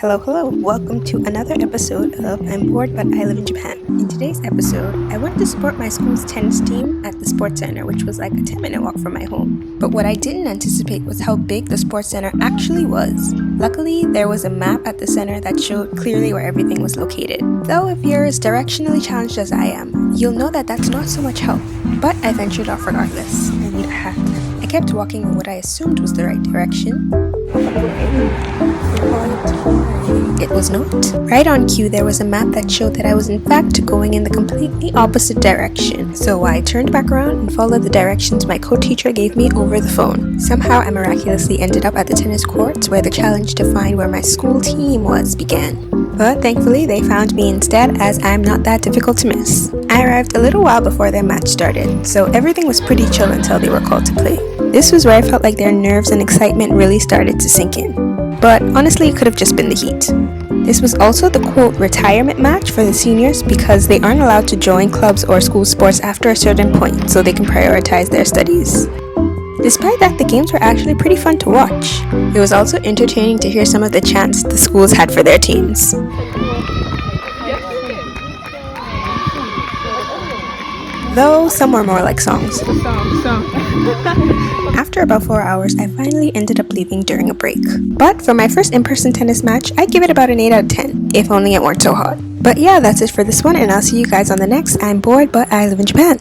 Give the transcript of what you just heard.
Hello, welcome to another episode of I'm Bored But I Live in Japan. In today's episode, I went to support my school's tennis team at the sports center, which was like a 10-minute walk from my home. But what I didn't anticipate was how big the sports center actually was. Luckily, there was a map at the center that showed clearly where everything was located. Though if you're as directionally challenged as I am, you'll know that that's not so much help. But I ventured off regardless. I need a hat. I kept walking in what I assumed was the right direction. It was not. Right on cue, there was a map that showed that I was in fact going in the completely opposite direction. So I turned back around and followed the directions my co-teacher gave me over the phone. Somehow I miraculously ended up at the tennis courts where the challenge to find where my school team was began. But thankfully they found me instead, as I'm not that difficult to miss. I arrived a little while before their match started, so everything was pretty chill until they were called to play. This was where I felt like their nerves and excitement really started to sink in. But honestly, it could have just been the heat. This was also the quote retirement match for the seniors because they aren't allowed to join clubs or school sports after a certain point, so they can prioritize their studies. Despite that, the games were actually pretty fun to watch. It was also entertaining to hear some of the chants the schools had for their teams. Though some were more like songs. After about 4 hours, I finally ended up leaving during a break. But for my first in-person tennis match, I'd give it about an 8 out of 10, if only it weren't so hot. But yeah, that's it for this one, and I'll see you guys on the next I'm Bored But I Live in Japan.